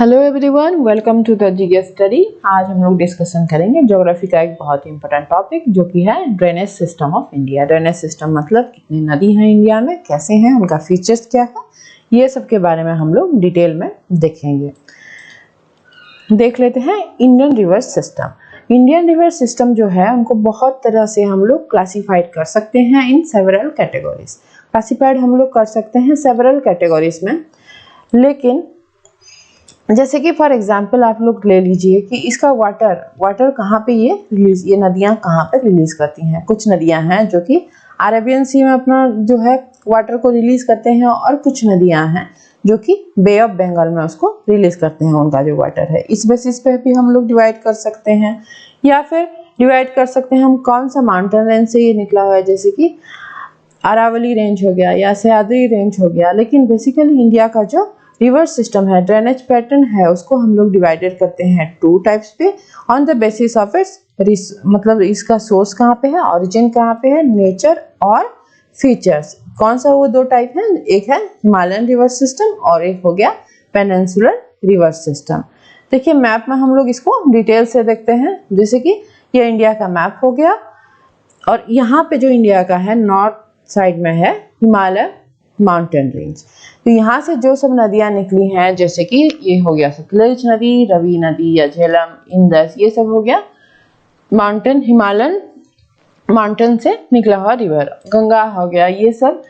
Hello everyone, welcome to the GK study. आज हम लोग डिस्कशन करेंगे ज्योग्राफी का एक बहुत ही इंपॉर्टेंट टॉपिक जो कि है drainage system of India. Drainage system मतलब कितनी नदी हैं इंडिया में, कैसे हैं, उनका फीचर्स क्या है, ये सब के बारे में हम लोग डिटेल में देखेंगे। देख लेते हैं Indian river system. Indian river system जो है उनको बहुत तरह से हम लोग क्लासीफाइड कर सकते हैं इन सेवरल कैटेगरीज। क्लासीफाइड हम लोग कर सकते हैं सेवरल कैटेगरीज में, लेकिन जैसे कि फॉर एग्जांपल आप लोग ले लीजिए कि इसका वाटर कहाँ पे ये नदियाँ कहाँ पे रिलीज करती हैं। कुछ नदियाँ हैं जो कि अरेबियन सी में अपना जो है वाटर को रिलीज करते हैं, और कुछ नदियाँ हैं जो कि बे ऑफ बंगाल में उसको रिलीज करते हैं, उनका जो वाटर है। इस बेसिस पे भी हम लोग डिवाइड कर सकते हैं, या फिर डिवाइड कर सकते हैं हम कौन सा माउंटेन रेंज से ये निकला हुआ है, जैसे कि अरावली रेंज हो गया या सह्याद्री रेंज हो गया। लेकिन बेसिकली इंडिया का जो रिवर सिस्टम है, ड्रेनेज पैटर्न है, उसको हम लोग डिवाइडेड करते हैं टू टाइप्स पे on the basis of its मतलब इसका सोर्स कहाँ पे है, ऑरिजिन कहाँ पे है, नेचर और फीचर्स। कौन सा वो दो टाइप है, एक है हिमालयन रिवर सिस्टम और एक हो गया पेनिनसुलर रिवर सिस्टम। देखिए मैप में हम लोग इसको डिटेल से देखते हैं। जैसे कि ये इंडिया का मैप हो गया, और यहाँ पे जो इंडिया का है नॉर्थ साइड में है हिमालय माउंटेन रेंज। तो यहाँ से जो सब नदियाँ निकली हैं, जैसे कि ये हो गया सतलज नदी, रवि नदी या झेलम, इंदस, ये सब हो गया माउंटेन, हिमालयन माउंटेन से निकला हुआ रिवर। गंगा हो गया, ये सब,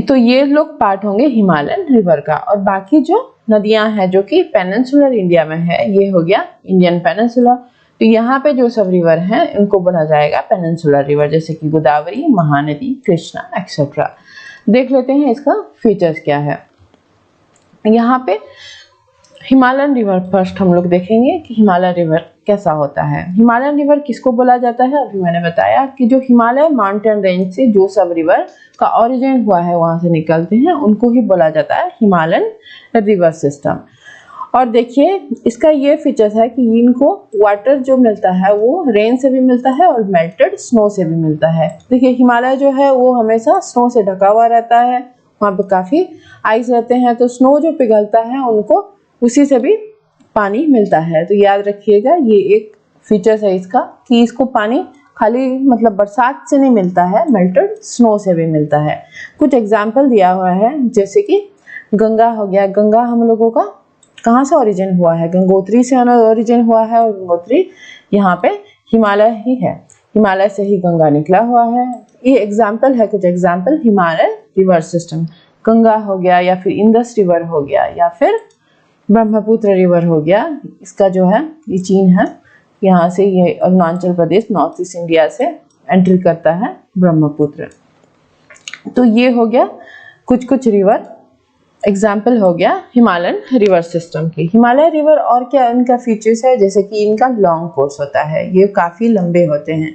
तो ये लोग पार्ट होंगे हिमालयन रिवर का। और बाकी जो नदियां हैं जो कि पेनिनसुलर इंडिया में है, ये हो गया इंडियन पेनिनसुला। तो यहाँ पे जो सब रिवर हैं उनको बोला जाएगा पेनिनसुलर रिवर, जैसे कि गोदावरी, महानदी, कृष्णा एक्सेट्रा। देख लेते हैं इसका फीचर्स क्या है। यहाँ पे हिमालयन रिवर फर्स्ट हम लोग देखेंगे कि हिमालयन रिवर कैसा होता है। हिमालयन रिवर किसको बोला जाता है, अभी मैंने बताया कि जो हिमालय माउंटेन रेंज से जो सब रिवर का ओरिजिन हुआ है, वहां से निकलते हैं, उनको ही बोला जाता है हिमालयन रिवर सिस्टम। और देखिए इसका ये फीचर्स है कि इनको वाटर जो मिलता है वो रेन से भी मिलता है और मेल्टेड स्नो से भी मिलता है। देखिए हिमालय जो है वो हमेशा स्नो से ढका हुआ रहता है, वहाँ पे काफ़ी आइस रहते हैं, तो स्नो जो पिघलता है उनको उसी से भी पानी मिलता है। तो याद रखिएगा ये एक फीचर्स है इसका कि इसको पानी खाली मतलब बरसात से नहीं मिलता है, मेल्टेड स्नो से भी मिलता है। कुछ एग्जाम्पल दिया हुआ है, जैसे कि गंगा हो गया। गंगा हम लोगों का कहाँ से ओरिजिन हुआ है, गंगोत्री से ओरिजिन हुआ है, और गंगोत्री यहाँ पे हिमालय ही है, हिमालय से ही गंगा निकला हुआ है। ये एग्जाम्पल है, कुछ example Himalaya river system. Ganga हो गया, या फिर इंदस रिवर हो गया, या फिर ब्रह्मपुत्र रिवर हो गया। इसका जो है ये चीन है, यहाँ से ये Arunachal Pradesh north east India से एंट्री करता है ब्रह्मपुत्र। तो ये हो गया कुछ रिवर एग्जाम्पल हो गया हिमालयन रिवर सिस्टम की। हिमालय रिवर और क्या इनका फीचर्स है, जैसे कि इनका लॉन्ग कोर्स होता है, ये काफ़ी लंबे होते हैं।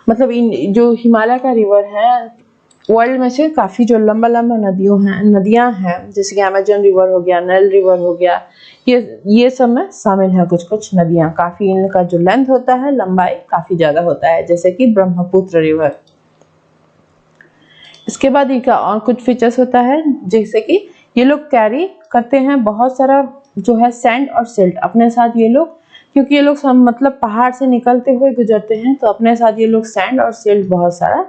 मतलब इन जो हिमालय का रिवर है वर्ल्ड में से काफ़ी जो लंबा नदियाँ हैं, जैसे कि अमेजन रिवर हो गया, नाइल रिवर हो गया, ये सब में शामिल है। कुछ नदियाँ काफ़ी, इनका जो लेंथ होता है, लंबाई काफ़ी ज़्यादा होता है, जैसे कि ब्रह्मपुत्र रिवर। इसके बाद इनका और कुछ फीचर्स होता है, जैसे कि ये लोग कैरी करते हैं बहुत सारा जो है सैंड और सिल्ट अपने साथ। ये लोग क्योंकि ये लोग मतलब पहाड़ से निकलते हुए गुजरते हैं, तो अपने साथ ये लोग सैंड और सिल्ट बहुत सारा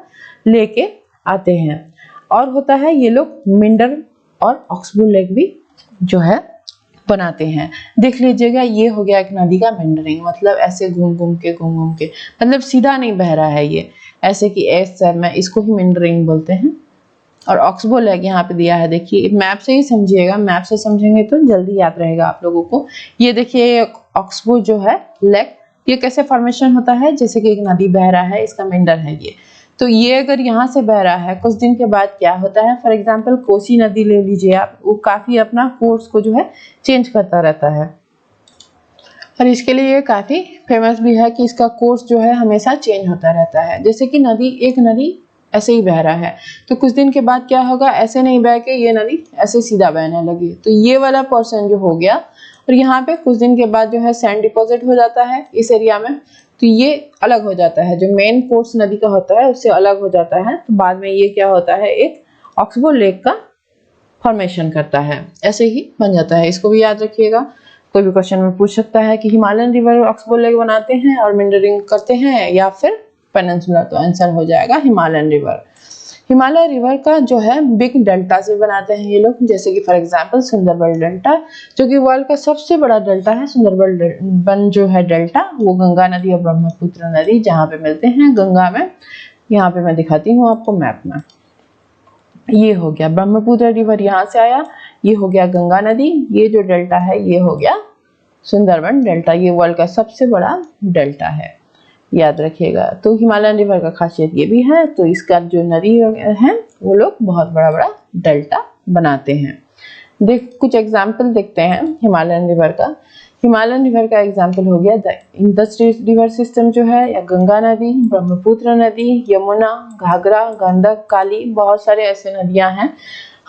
लेके आते हैं। और होता है ये लोग मिंडर और ऑक्सबू लेक भी जो है बनाते हैं। देख लीजिएगा ये हो गया एक नदी का मिंडरिंग, मतलब ऐसे घूम घूम के मतलब सीधा नहीं बह रहा है ये, ऐसे कि एस सर में, इसको ही मिंडरिंग बोलते हैं। और ऑक्सबो लेक यहाँ पे दिया है, देखिए मैप से ही समझिएगा, मैप से समझेंगे तो जल्दी याद रहेगा आप लोगों को। ये देखिए ऑक्सबो जो है लेक, ये कैसे फॉर्मेशन होता है, जैसे कि एक नदी बह रहा है, इसका मिंडर है ये। तो ये अगर यहाँ से बह रहा है, कुछ दिन के बाद क्या होता है, फॉर एग्जाम्पल कोसी नदी ले लीजिए आप, वो काफी अपना कोर्स को जो है चेंज करता रहता है, और इसके लिए ये काफी फेमस भी है कि इसका कोर्स जो है हमेशा चेंज होता रहता है। जैसे कि एक नदी ऐसे ही बह रहा है, तो कुछ दिन के बाद क्या होगा, ऐसे नहीं बह के ये नदी ऐसे सीधा बहने लगी, तो ये वाला पोर्शन जो हो गया, और यहाँ पे कुछ दिन के बाद जो है सैंड डिपॉजिट हो जाता है इस एरिया में, तो ये अलग हो जाता है, जो मेन कोर्स नदी का होता है उससे अलग हो जाता है। तो बाद में ये क्या होता है, एक ऑक्सबो लेक का फॉर्मेशन करता है, ऐसे ही बन जाता है, इसको भी याद रखिएगा। कोई भी क्वेश्चन में पूछ सकता है कि हिमालयन रिवर ऑक्सबोर्ड लेक बनाते हैं और मेंडरिंग करते हैं या फिर पेनिनसुला, तो आंसर हो जाएगा हिमालयन रिवर। हिमालय रिवर का जो है बिग डेल्टा से बनाते हैं ये लोग, जैसे कि फॉर एग्जांपल सुंदरबन डेल्टा, जो कि वर्ल्ड का सबसे बड़ा डेल्टा है। सुंदरबन जो है डेल्टा, वो गंगा नदी और ब्रह्मपुत्र नदी जहाँ पे मिलते हैं गंगा में, यहाँ पे मैं दिखाती हूँ आपको मैप में। ये हो गया ब्रह्मपुत्र रिवर, यहाँ से आया, ये हो गया गंगा नदी, ये जो डेल्टा है ये हो गया सुंदरबन डेल्टा। ये वर्ल्ड का सबसे बड़ा डेल्टा है, याद रखिएगा। तो हिमालयन रिवर का खासियत ये भी है, तो इसका जो नदी है वो लोग बहुत बड़ा बड़ा डेल्टा बनाते हैं। कुछ एग्जाम्पल देखते हैं हिमालयन रिवर का। हिमालयन रिवर का एग्जाम्पल हो गया इंडस रिवर सिस्टम जो है, या गंगा नदी, ब्रह्मपुत्र नदी, यमुना, घाघरा, गंडक, काली, बहुत सारे ऐसे नदियां हैं।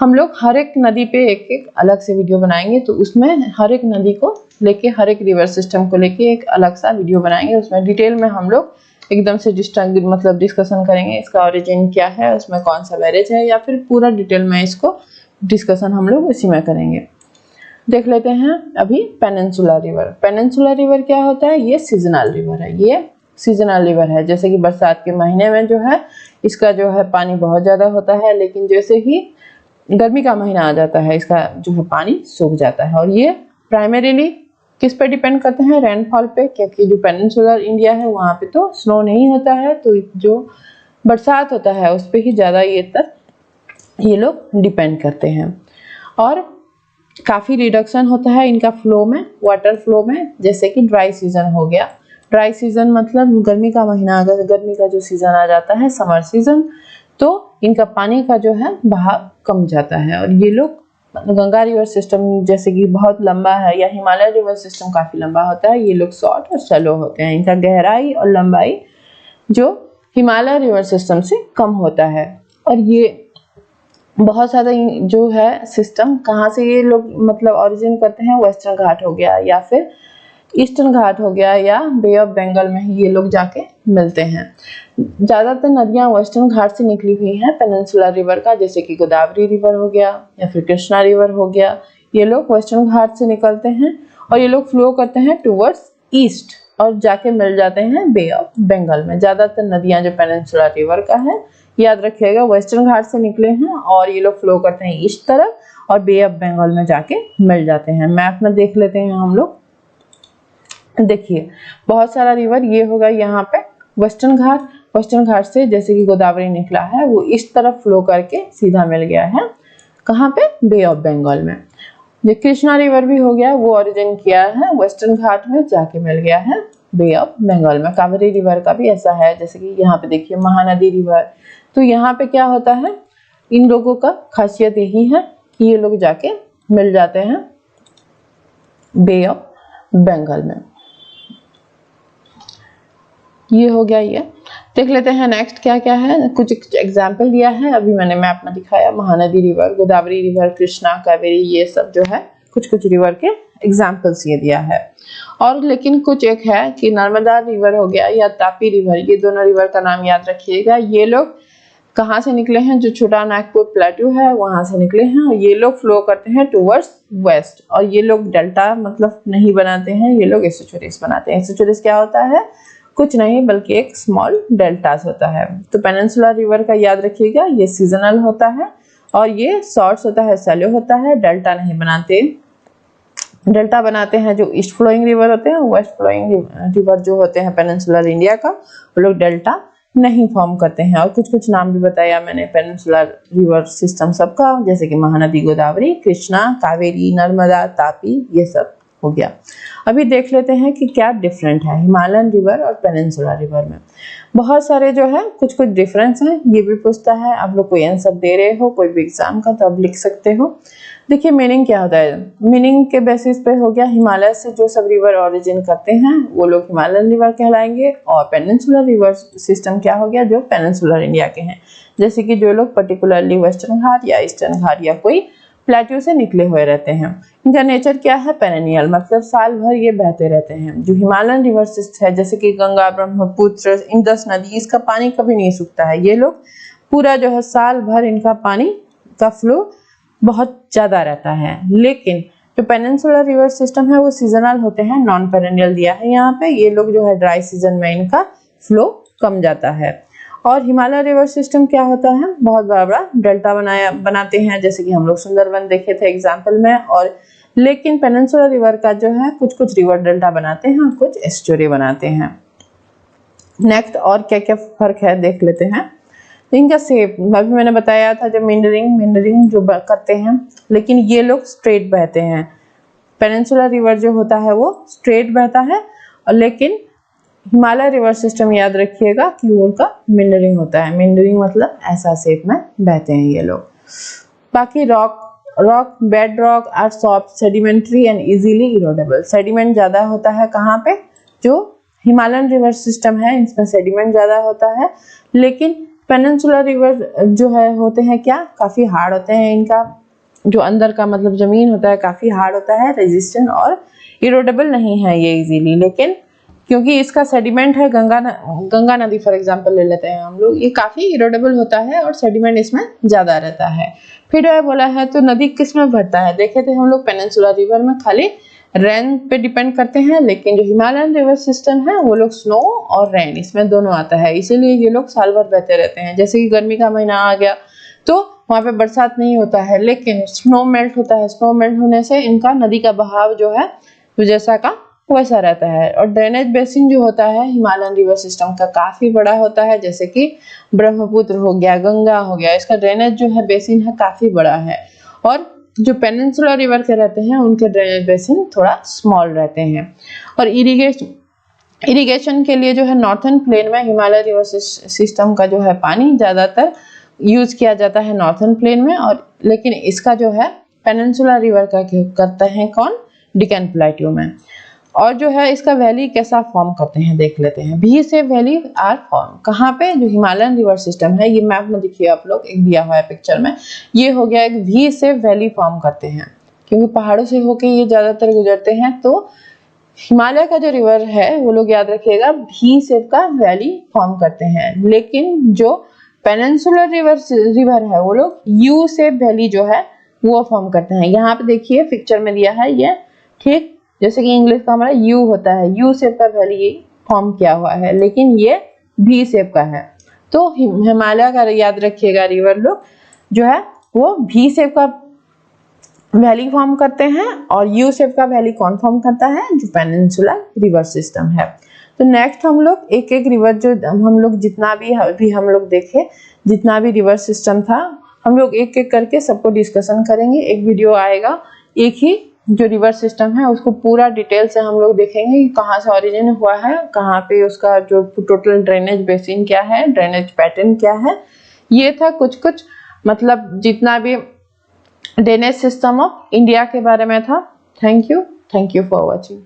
हम लोग हर एक नदी पे एक एक अलग से वीडियो बनाएंगे, तो उसमें हर एक नदी को लेके, हर एक रिवर सिस्टम को लेके एक अलग सा वीडियो बनाएंगे। उसमें डिटेल में हम लोग एकदम से मतलब डिस्कशन करेंगे, इसका ओरिजिन क्या है, उसमें कौन सा बैरेज है, या फिर पूरा डिटेल में इसको डिस्कशन हम लोग उसी में करेंगे। देख लेते हैं अभी पेनिनसुला रिवर। पेनिनसुला रिवर क्या होता है? ये सीजनल रिवर है, ये सीजनल रिवर है। जैसे कि बरसात के महीने में जो है इसका जो है पानी बहुत ज़्यादा होता है, लेकिन जैसे ही गर्मी का महीना आ जाता है इसका जो है पानी सूख जाता है। और ये प्राइमरीली किस पे डिपेंड करते हैं? रेनफॉल पे, क्योंकि जो पेनिनसुलर इंडिया है वहाँ पे तो स्नो नहीं होता है, तो जो बरसात होता है उस पर ही ज़्यादा ये लोग डिपेंड करते हैं। और काफ़ी रिडक्शन होता है इनका फ्लो में, वाटर फ्लो में। जैसे कि ड्राई सीजन हो गया, ड्राई सीजन मतलब गर्मी का महीना, अगर गर्मी का जो सीजन आ जाता है समर सीजन, तो इनका पानी का जो है बहाव कम जाता है। और ये लोग गंगा रिवर सिस्टम जैसे कि बहुत लंबा है, या हिमालय रिवर सिस्टम काफ़ी लंबा होता है, ये लोग शॉर्ट और शैलो होते हैं। इनका गहराई और लंबाई जो हिमालय रिवर सिस्टम से कम होता है। और ये बहुत सारा जो है सिस्टम कहाँ से ये लोग मतलब ओरिजिन करते हैं? वेस्टर्न घाट हो गया, या फिर ईस्टर्न घाट हो गया, या बे ऑफ बंगाल में ही ये लोग जाके मिलते हैं। ज़्यादातर नदियाँ वेस्टर्न घाट से निकली हुई हैं पेनिनसुला रिवर का, जैसे कि गोदावरी रिवर हो गया या फिर कृष्णा रिवर हो गया। ये लोग वेस्टर्न घाट से निकलते हैं और ये लोग फ्लो करते हैं टुवर्ड्स ईस्ट और जाके मिल जाते हैं बे ऑफ बंगाल में। ज़्यादातर नदियाँ जो पेनिनसुला रिवर का है, याद रखिएगा, वेस्टर्न घाट से निकले हैं और ये लोग फ्लो करते हैं ईस्ट तरफ और बे ऑफ बंगाल में जाके मिल जाते हैं। मैप में देख लेते हैं हम लोग। देखिए बहुत सारा रिवर, ये होगा यहाँ पे वेस्टर्न घाट। वेस्टर्न घाट से जैसे कि गोदावरी निकला है वो इस तरफ फ्लो करके सीधा मिल गया है कहाँ पे? बे ऑफ बंगाल में। जो कृष्णा रिवर भी हो गया, वो ओरिजिन किया है वेस्टर्न घाट में, जाके मिल गया है बे ऑफ बंगाल में। कावेरी रिवर का भी ऐसा है, जैसे कि यहाँ पे देखिए महानदी रिवर। तो यहाँ पे क्या होता है, इन लोगों का खासियत यही है कि ये लोग जाके मिल जाते हैं बे ऑफ बंगाल में। ये हो गया। ये देख लेते हैं नेक्स्ट क्या क्या है। कुछ एग्जाम्पल दिया है, अभी मैंने मैप में दिखाया। महानदी रिवर, गोदावरी रिवर, कृष्णा, कावेरी, ये सब जो है कुछ कुछ रिवर के एग्जाम्पल्स ये दिया है। और लेकिन कुछ एक है कि नर्मदा रिवर हो गया या तापी रिवर, ये दोनों रिवर का नाम याद रखिएगा। ये लोग कहाँ से निकले हैं? जो छोटा नागपुर प्लेटू है वहां से निकले हैं और ये लोग फ्लो करते हैं टुवर्ड्स वेस्ट। और ये लोग डेल्टा मतलब नहीं बनाते हैं, ये लोग एस्चुरिस बनाते हैं। एस्चुरिस क्या होता है? कुछ नहीं बल्कि एक स्मॉल डेल्टास होता है। तो पेनिनसुला रिवर का याद रखिएगा, ये सीजनल होता है और ये शॉर्ट्स होता है, सैलो होता है, डेल्टा नहीं बनाते। डेल्टा बनाते हैं जो ईस्ट फ्लोइंग रिवर होते हैं, वेस्ट फ्लोइंग रिवर जो होते हैं पेनिनसुलर इंडिया का, वो लोग डेल्टा नहीं फॉर्म करते हैं। और कुछ कुछ नाम भी बताया मैंने पेनिनसुलर रिवर सिस्टम सबका, जैसे कि महानदी, गोदावरी, कृष्णा, कावेरी, नर्मदा, तापी, ये सब हो गया। अभी देख लेते हैं कि क्या डिफरेंट है हिमालयन रिवर और पेनिनसुलर रिवर में। बहुत सारे जो है कुछ कुछ डिफरेंस है। ये भी पूछता है, आप लोग कोई आंसर दे रहे हो कोई भी एग्जाम का तो आप लिख सकते हो। देखिए मीनिंग क्या होता है, मीनिंग के बेसिस पे हो गया हिमालय से जो सब रिवर ओरिजिन करते हैं वो लोग हिमालयन रिवर कहलाएंगे। और पेनिनसुलर रिवर सिस्टम क्या हो गया, जो पेनिनसुलर इंडिया के हैं, जैसे कि जो लोग पर्टिकुलरली वेस्टर्न घाट या ईस्टर्न घाट या कोई प्लेट्यू से निकले हुए रहते हैं। इनका नेचर क्या है? पेरेनियल, मतलब साल भर ये बहते रहते हैं। जो हिमालयन रिवर सिस्टम है जैसे कि गंगा, ब्रह्मपुत्र, इंडस नदी, इसका पानी कभी नहीं सूखता है। ये लोग पूरा जो है साल भर इनका पानी का फ्लो बहुत ज़्यादा रहता है। लेकिन जो पेनिनसुलर रिवर सिस्टम है वो सीजनल होते हैं, नॉन पेरेनियल दिया है यहाँ पे। ये लोग जो है ड्राई सीजन में इनका फ्लो कम जाता है। और हिमालय रिवर सिस्टम क्या होता है, बहुत बड़ा बड़ा डेल्टा बनाते हैं, जैसे कि हम लोग सुंदरबन देखे थे एग्जाम्पल में। और लेकिन पेनिनसुलर रिवर का जो है कुछ कुछ रिवर डेल्टा बनाते हैं और कुछ एस्चुरी बनाते हैं। नेक्स्ट और क्या क्या फर्क है देख लेते हैं। इनका शेप अभी मैंने बताया था, जब मेंडरिंग जो करते हैं, लेकिन ये लोग स्ट्रेट बहते हैं। पेनिनसुलर रिवर जो होता है वो स्ट्रेट बहता है, और लेकिन हिमालय रिवर सिस्टम याद रखिएगा कि वो उनका मेंडरिंग होता है। मेंडरिंग मतलब ऐसा शेप में बहते हैं ये लोग। बाकी rock bedrock are soft, sedimentary and easily erodible. Sediment ज्यादा होता है कहाँ पे, जो हिमालयन रिवर सिस्टम है इसमें सेडिमेंट ज्यादा होता है। लेकिन पेनिनसुलर रिवर जो है होते हैं क्या, काफी हार्ड होते हैं। इनका जो अंदर का मतलब जमीन होता है काफी हार्ड होता है, रेजिस्टेंट और इरोडेबल नहीं है ये इजीली। लेकिन क्योंकि इसका सेडिमेंट है, गंगा नदी फॉर एग्जांपल ले लेते हैं हम लोग, ये काफी इरोडेबल होता है और सेडिमेंट इसमें ज्यादा रहता है। फिर बोला है तो नदी किस में भरता है, देखे थे हम लोग पेनिनसुलर रिवर में खाली रेन पे डिपेंड करते हैं, लेकिन जो हिमालयन रिवर सिस्टम है वो लोग स्नो और रेन इसमें दोनों आता है, इसीलिए ये लोग साल भर बहते रहते हैं। जैसे कि गर्मी का महीना आ गया तो वहाँ पे बरसात नहीं होता है, लेकिन स्नो मेल्ट होता है। स्नो मेल्ट होने से इनका नदी का बहाव जो है तो जैसा का वैसा रहता है। और ड्रेनेज बेसिन जो होता है हिमालयन रिवर सिस्टम का काफी बड़ा होता है, जैसे कि ब्रह्मपुत्र हो गया, गंगा हो गया, इसका ड्रेनेज जो है बेसिन है काफी बड़ा है। और जो पेनिनसुलर रिवर के रहते हैं उनके ड्रेनेज बेसिन थोड़ा स्मॉल रहते हैं। और इरिगेशन के लिए जो है नॉर्थन प्लेन में हिमालय रिवर सिस्टम का जो है पानी ज्यादातर यूज किया जाता है नॉर्थन प्लेन में। और लेकिन इसका जो है पेनिनसुलर रिवर का करते हैं कौन, डिकन प्लेट्यू में। और जो है इसका वैली कैसा फॉर्म करते हैं देख लेते हैं। भी से वैली आर फॉर्म कहाँ पे, जो हिमालयन रिवर सिस्टम है, ये मैप में देखिए आप लोग, एक दिया हुआ है पिक्चर में, ये हो गया एक वी से वैली फॉर्म करते हैं, क्योंकि पहाड़ों से होके ये ज्यादातर गुजरते हैं। तो हिमालय का जो रिवर है वो लोग याद रखिएगा भी शेप का वैली फॉर्म करते हैं। लेकिन जो पेनिनसुलर रिवर है वो लोग यू शेप वैली जो है वो फॉर्म करते हैं। यहाँ पे देखिए पिक्चर में दिया है ये, ठीक जैसे कि इंग्लिश का हमारा यू होता है, यू शेप का वैली फॉर्म किया हुआ है, लेकिन ये भी शेप का है। तो हिमालय का याद रखिएगा रिवर लोग जो है वो भी शेप का वैली फॉर्म करते हैं, और यू शेप का वैली कौन फॉर्म करता है, जो पेनिनसुलर रिवर सिस्टम है। तो नेक्स्ट हम लोग एक एक रिवर जो हम लोग जितना भी हम लोग देखे, जितना भी रिवर सिस्टम था, हम लोग एक एक करके सबको डिस्कशन करेंगे। एक वीडियो आएगा एक ही जो रिवर सिस्टम है उसको पूरा डिटेल से हम लोग देखेंगे कि कहाँ से ओरिजिन हुआ है, कहाँ पे उसका जो टोटल ड्रेनेज बेसिन क्या है, ड्रेनेज पैटर्न क्या है। ये था कुछ मतलब जितना भी ड्रेनेज सिस्टम ऑफ इंडिया के बारे में था। Thank you for watching.